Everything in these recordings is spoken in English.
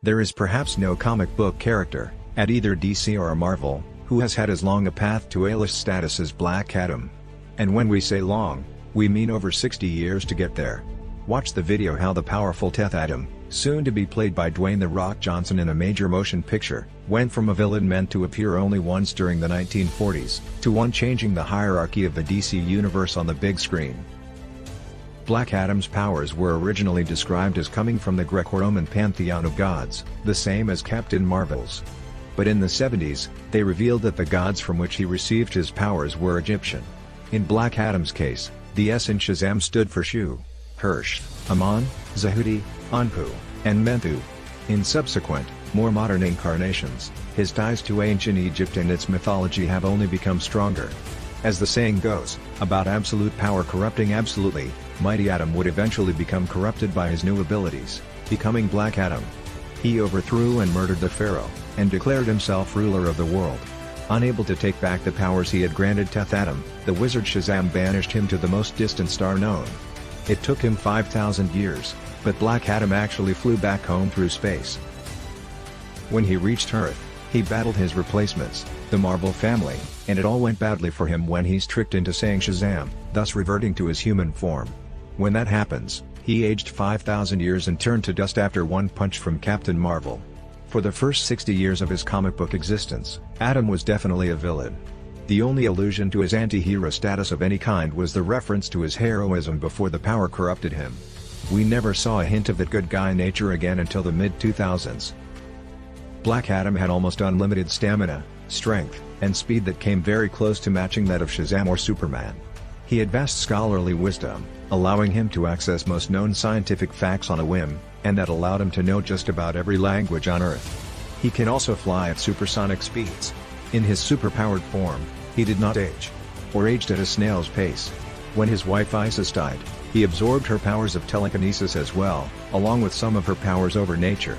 There is perhaps no comic book character, at either DC or Marvel, who has had as long a path to A-list status as Black Adam. And when we say long, we mean over 60 years to get there. Watch the video how the powerful Teth Adam, soon to be played by Dwayne "The Rock" Johnson in a major motion picture, went from a villain meant to appear only once during the 1940s, to one changing the hierarchy of the DC universe on the big screen. Black Adam's powers were originally described as coming from the Greco-Roman pantheon of gods, the same as Captain Marvel's. But in the 70s, they revealed that the gods from which he received his powers were Egyptian. In Black Adam's case, the S in Shazam stood for Shu, Hirsch, Amon, Zahudi, Anpu, and Mentu. In subsequent, more modern incarnations, his ties to ancient Egypt and its mythology have only become stronger. As the saying goes, about absolute power corrupting absolutely, Mighty Adam would eventually become corrupted by his new abilities, becoming Black Adam. He overthrew and murdered the pharaoh, and declared himself ruler of the world. Unable to take back the powers he had granted Teth Adam, the wizard Shazam banished him to the most distant star known. It took him 5,000 years, but Black Adam actually flew back home through space. When he reached Earth, he battled his replacements, the Marvel family, and it all went badly for him when he's tricked into saying Shazam, thus reverting to his human form. When that happens, he aged 5,000 years and turned to dust after one punch from Captain Marvel. For the first 60 years of his comic book existence, Adam was definitely a villain. The only allusion to his anti-hero status of any kind was the reference to his heroism before the power corrupted him. We never saw a hint of that good guy nature again until the mid-2000s. Black Adam had almost unlimited stamina, strength, and speed that came very close to matching that of Shazam or Superman. He had vast scholarly wisdom, allowing him to access most known scientific facts on a whim, and that allowed him to know just about every language on Earth. He can also fly at supersonic speeds. In his superpowered form, he did not age. Or aged at a snail's pace. When his wife Isis died, he absorbed her powers of telekinesis as well, along with some of her powers over nature.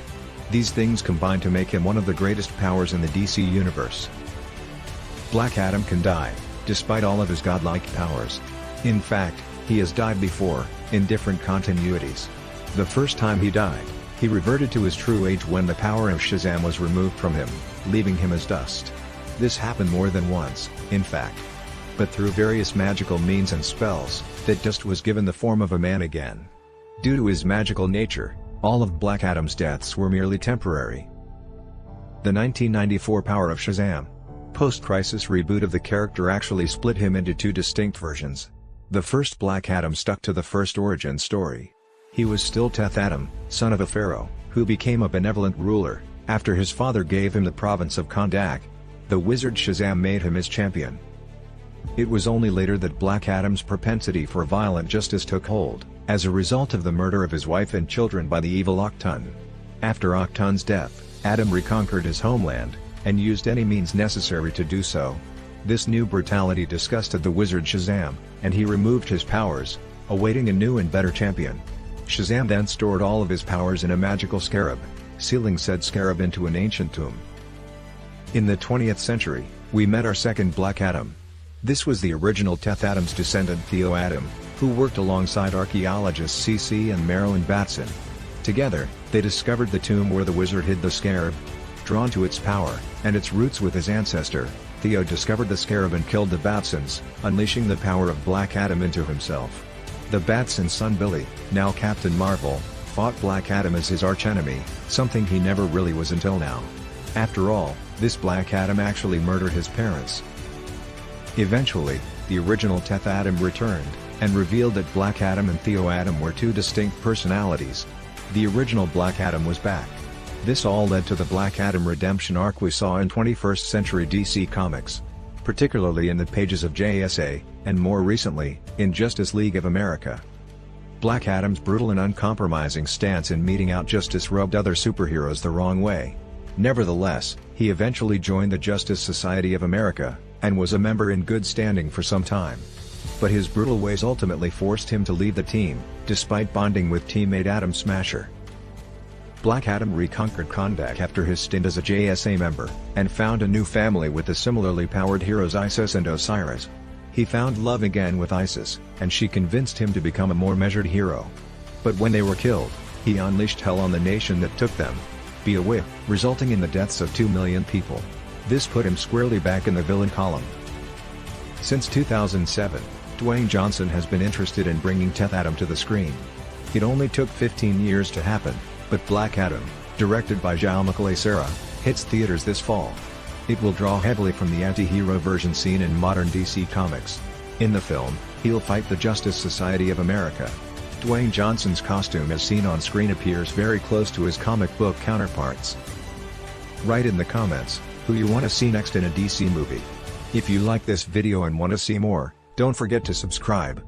These things combined to make him one of the greatest powers in the DC universe. Black Adam can die, despite all of his godlike powers. In fact, he has died before, in different continuities. The first time he died, he reverted to his true age when the power of Shazam was removed from him, leaving him as dust. This happened more than once, in fact. But through various magical means and spells, that dust was given the form of a man again. Due to his magical nature, all of Black Adam's deaths were merely temporary. The 1994 power of Shazam. Post-crisis reboot of the character actually split him into two distinct versions. The first Black Adam stuck to the first origin story. He was still Teth Adam, son of a pharaoh, who became a benevolent ruler, after his father gave him the province of Kondak. The wizard Shazam made him his champion. It was only later that Black Adam's propensity for violent justice took hold, as a result of the murder of his wife and children by the evil Octun. After Octun's death, Adam reconquered his homeland, and used any means necessary to do so. This new brutality disgusted the wizard Shazam, and he removed his powers, awaiting a new and better champion. Shazam then stored all of his powers in a magical scarab, sealing said scarab into an ancient tomb. In the 20th century, we met our second Black Adam. This was the original Teth Adam's descendant Theo Adam, who worked alongside archaeologists C.C. and Marilyn Batson. Together, they discovered the tomb where the wizard hid the scarab. Drawn to its power, and its roots with his ancestor, Theo discovered the scarab and killed the Batsons, unleashing the power of Black Adam into himself. The Batson's son Billy, now Captain Marvel, fought Black Adam as his archenemy, something he never really was until now. After all, this Black Adam actually murdered his parents. Eventually, the original Teth Adam returned, and revealed that Black Adam and Theo Adam were two distinct personalities. The original Black Adam was back. This all led to the Black Adam redemption arc we saw in 21st century DC Comics. Particularly in the pages of JSA, and more recently, in Justice League of America. Black Adam's brutal and uncompromising stance in meting out justice rubbed other superheroes the wrong way. Nevertheless, he eventually joined the Justice Society of America, and was a member in good standing for some time. But his brutal ways ultimately forced him to leave the team, despite bonding with teammate Atom Smasher. Black Adam reconquered Kondak after his stint as a JSA member, and found a new family with the similarly powered heroes Isis and Osiris. He found love again with Isis, and she convinced him to become a more measured hero. But when they were killed, he unleashed hell on the nation that took them. be a whip, resulting in the deaths of 2 million people. This put him squarely back in the villain column. Since 2007, Dwayne Johnson has been interested in bringing Death Adam to the screen. It only took 15 years to happen, but Black Adam, directed by Jaume Collet-Serra, hits theaters this fall. It will draw heavily from the anti-hero version seen in modern DC Comics. In the film, he'll fight the Justice Society of America. Dwayne Johnson's costume as seen on screen appears very close to his comic book counterparts. Write in the comments who you want to see next in a DC movie. If you like this video and want to see more, don't forget to subscribe.